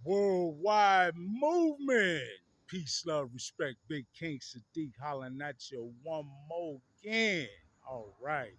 Worldwide movement. Peace, love, respect. Big King Sadiq hollering at you one more again. All right.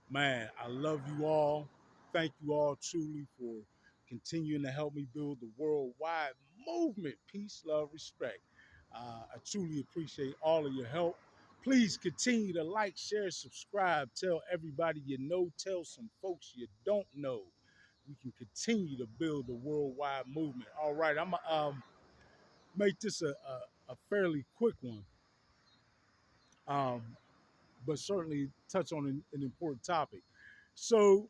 Man, I love you all. Thank you all truly for continuing to help me build the worldwide movement. Peace, love, respect. I truly appreciate all of your help. Please continue to like, share, subscribe. Tell everybody you know. Tell some folks you don't know. We can continue to build the worldwide movement. All right, I'm gonna make this a fairly quick one, um, but certainly touch on an important topic. So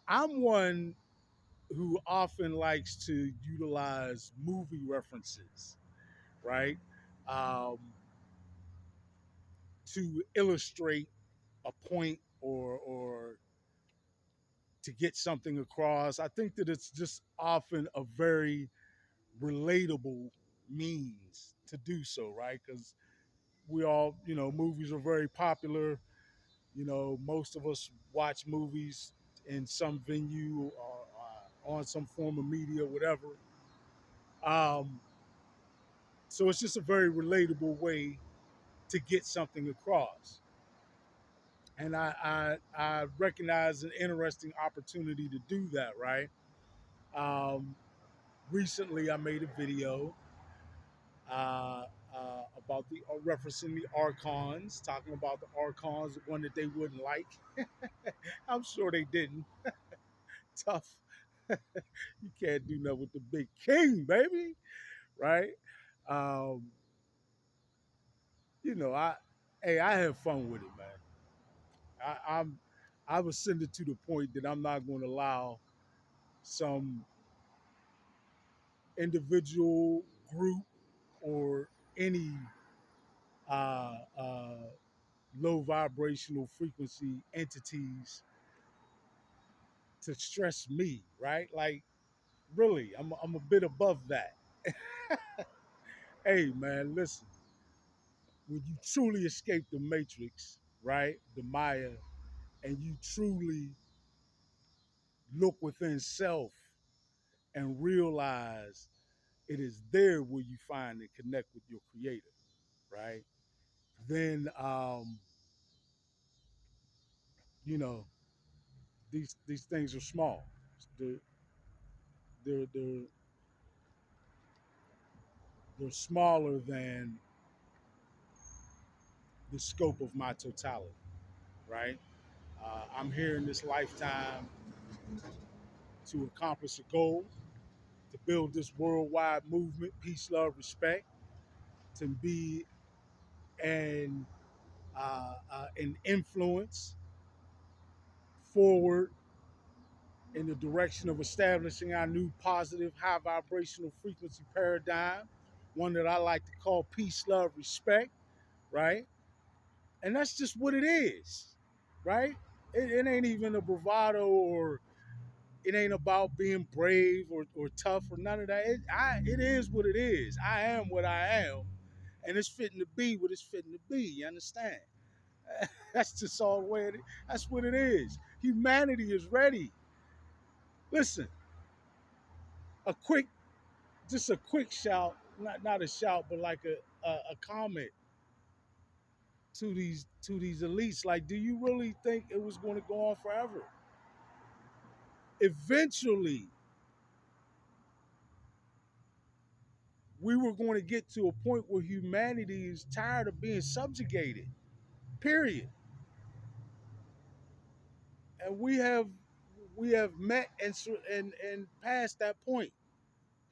I'm one who often likes to utilize movie references, right, um, to illustrate a point or to get something across. I think that it's just often a very relatable means to do so, right? Because we all, movies are very popular. Most of us watch movies in some venue or on some form of media, whatever. Um, so it's just a very relatable way to get something across. And I recognize an interesting opportunity to do that, right? Um, Recently, I made a video uh, about the referencing the Archons, talking about the Archons, one that they wouldn't like. I'm sure they didn't. Tough. You can't do nothing with the big king, baby, right? Um, I hey, I have fun with it, man. I'm I was send it to the point that I'm not going to allow some individual group or any uh, uh, low vibrational frequency entities to stress me, right? Like, really, I'm a bit above that. Hey, man, listen, when you truly escape the matrix, right, the Maya, and you truly look within self and realize it is there where you find and connect with your creator, right? Then, you know, these things are small. They're, they're, they're, they're smaller than the scope of my totality, right? I'm here in this lifetime to accomplish a goal, to build this worldwide movement, peace, love, respect, to be an influence forward in the direction of establishing our new positive, high vibrational frequency paradigm, one that I like to call peace, love, respect, right? And that's just what it is, right? It ain't even a bravado or it ain't about being brave or tough or none of that. It is what it is. I am what I am, and it's fitting to be what it's fitting to be. You understand? That's just all the way it is. That's what it is. Humanity is ready. Listen, a quick, just a quick shout, not a shout, but like a comment to these elites. Like, do you really think it was going to go on forever? Eventually, we were going to get to a point where humanity is tired of being subjugated. Period. And we have met and passed that point,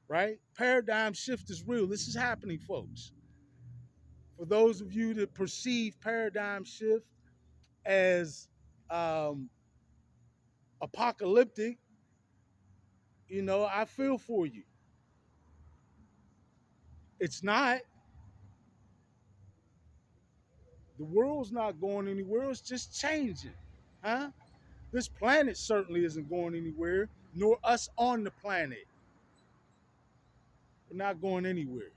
right? Paradigm shift is real. This is happening, folks. For those of you that perceive paradigm shift as um, apocalyptic, I feel for you. It's not. The world's not going anywhere. It's just changing, huh? This planet certainly isn't going anywhere, nor us on the planet. We're not going anywhere.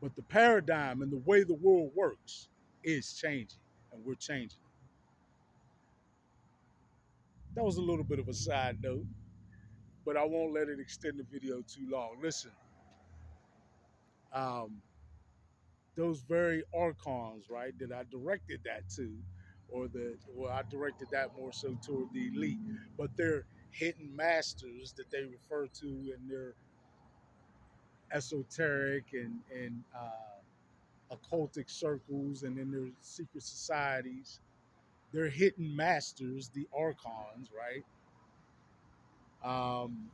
But the paradigm and the way the world works is changing, and we're changing. That was a little bit of a side note. but I won't let it extend the video too long. Listen, um, those very Archons, right, that I directed that to, or I directed that more so toward the elite, but they're hidden masters that they refer to in their esoteric and occultic circles and in their secret societies. They're hidden masters, the Archons, right? Um,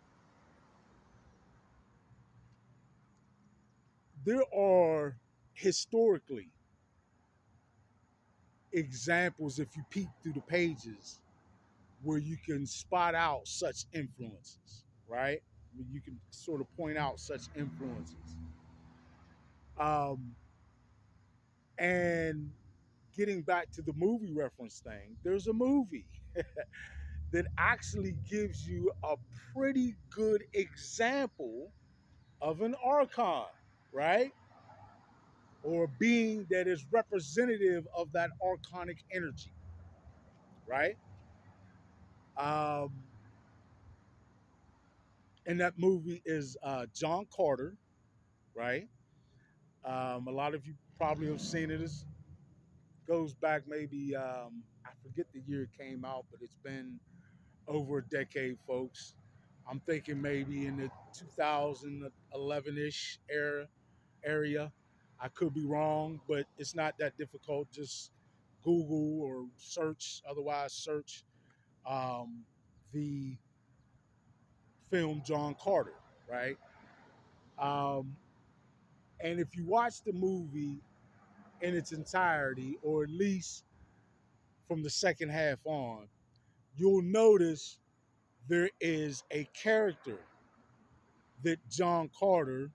there are historically examples, if you peek through the pages, where you can spot out such influences, right? You can sort of point out such influences. Um, and getting back to the movie reference thing, there's a movie that actually gives you a pretty good example of an archon, right? Or a being that is representative of that archonic energy, right? Um, and that movie is John Carter, right? A lot of you probably have seen it. It goes back maybe, I forget the year it came out, but it's been over a decade, folks. I'm thinking maybe in the 2011-ish area. I could be wrong, but it's not that difficult. Just Google or search, otherwise search um, the film John Carter, right? Um, and if you watch the movie in its entirety, or at least from the second half on, you'll notice there is a character that John Carter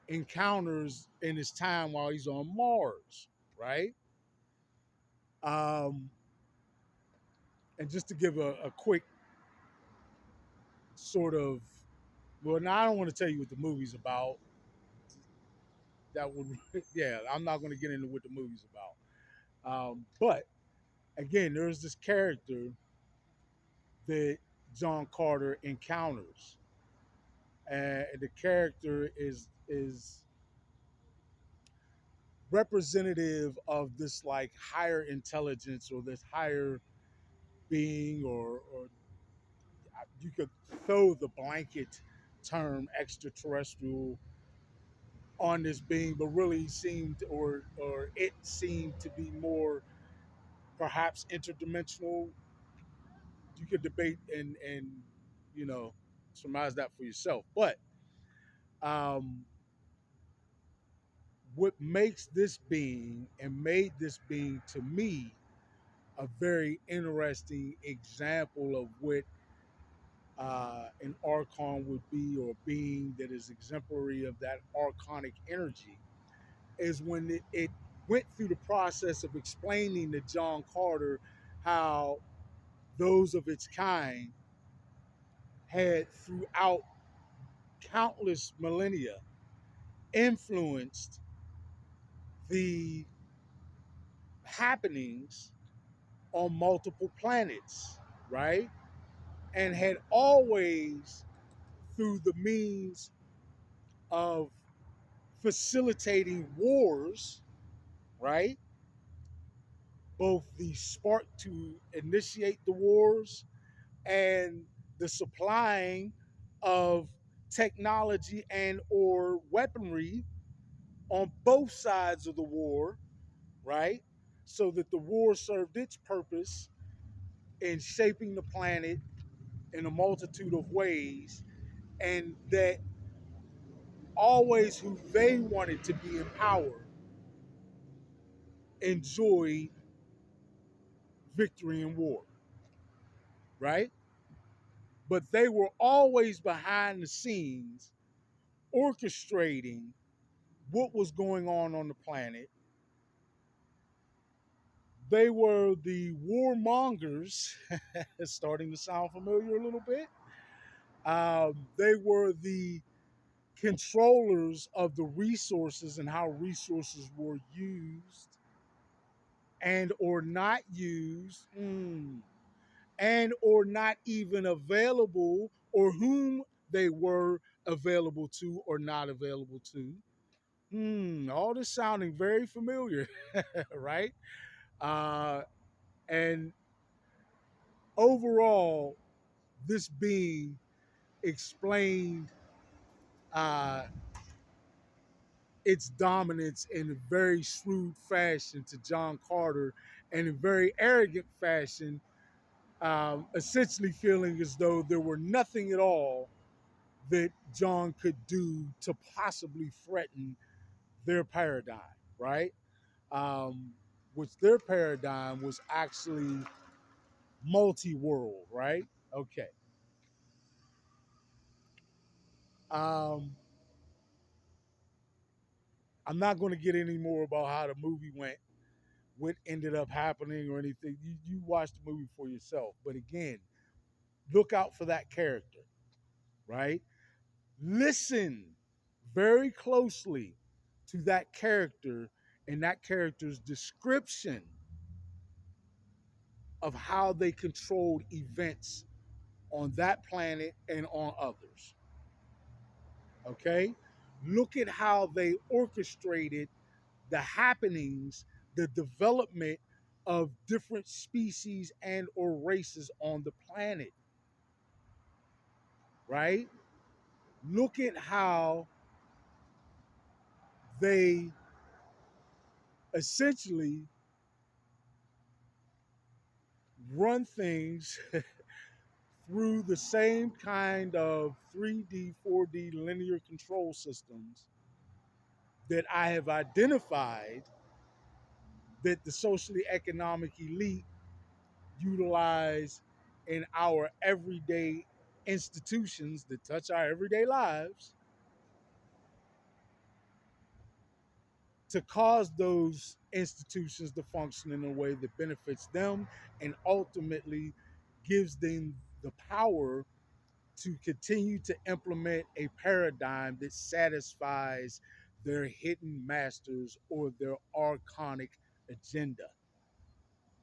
encounters in his time while he's on Mars, right? Um, and just to give a quick sort of, well, now I don't want to tell you what the movie's about. That would, yeah, I'm not going to get into what the movie's about. But again, there's this character that John Carter encounters, and the character is representative of this like higher intelligence or this higher being, or you could throw the blanket term extraterrestrial on this being, but really seemed, or it seemed to be more perhaps interdimensional. You could debate and you know surmise that for yourself. But um, what makes this being and made this being to me a very interesting example of what an archon would be, or a being that is exemplary of that archonic energy, is when it went through the process of explaining to John Carter how those of its kind had throughout countless millennia influenced the happenings on multiple planets, right? And had always, through the means of facilitating wars, right? Both the spark to initiate the wars and the supplying of technology and or weaponry on both sides of the war, right? So that the war served its purpose in shaping the planet in a multitude of ways, and that always who they wanted to be in power enjoyed victory in war, right? But they were always behind the scenes orchestrating what was going on the planet. They were the warmongers, it's starting to sound familiar a little bit. They were the controllers of the resources and how resources were used and or not used, and or not even available or whom they were available to or not available to. All this sounding very familiar, right? Uh, and overall, this being explained uh, its dominance in a very shrewd fashion to John Carter, and in very arrogant fashion, essentially feeling as though there were nothing at all that John could do to possibly threaten their paradigm, right? Um, which their paradigm was actually multi-world, right? Okay. Um, I'm not going to get any more about how the movie went, what ended up happening, or anything. You watch the movie for yourself. But again, look out for that character, right? Listen very closely to that character and that character's description of how they controlled events on that planet and on others. Okay? Look at how they orchestrated the happenings, the development of different species and or races on the planet, right? Look at how they essentially run things through the same kind of 3D, 4D linear control systems that I have identified that the socially economic elite utilize in our everyday institutions that touch our everyday lives to cause those institutions to function in a way that benefits them and ultimately gives them the power to continue to implement a paradigm that satisfies their hidden masters or their archonic agenda,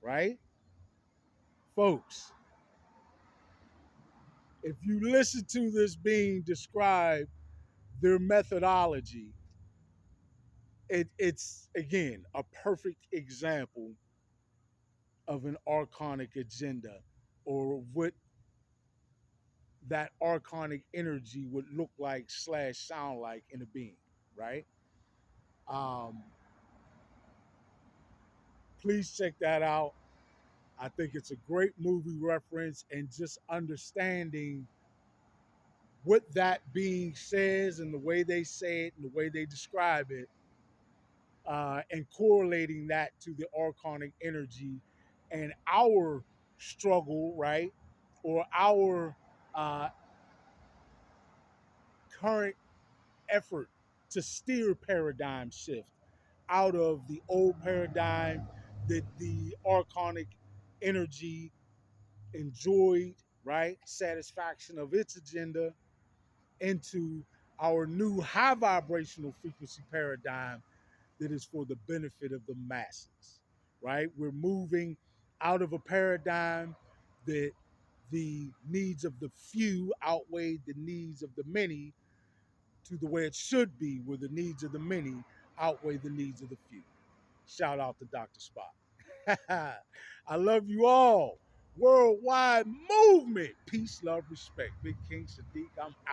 right? Folks, if you listen to this being describe their methodology, it's again a perfect example of an archonic agenda or what that archonic energy would look like slash sound like in a being, right? Um, please check that out. I think it's a great movie reference and just understanding what that being says and the way they say it and the way they describe it, and correlating that to the archonic energy and our struggle, right? Or our uh, current effort to steer paradigm shift out of the old paradigm that the archonic energy enjoyed, right? Satisfaction of its agenda into our new high vibrational frequency paradigm that is for the benefit of the masses, right? We're moving out of a paradigm that the needs of the few outweigh the needs of the many to the way it should be, where the needs of the many outweigh the needs of the few. Shout out to Dr. Spot. I love you all. Worldwide movement. Peace, love, respect. Big King Sadiq, I'm out.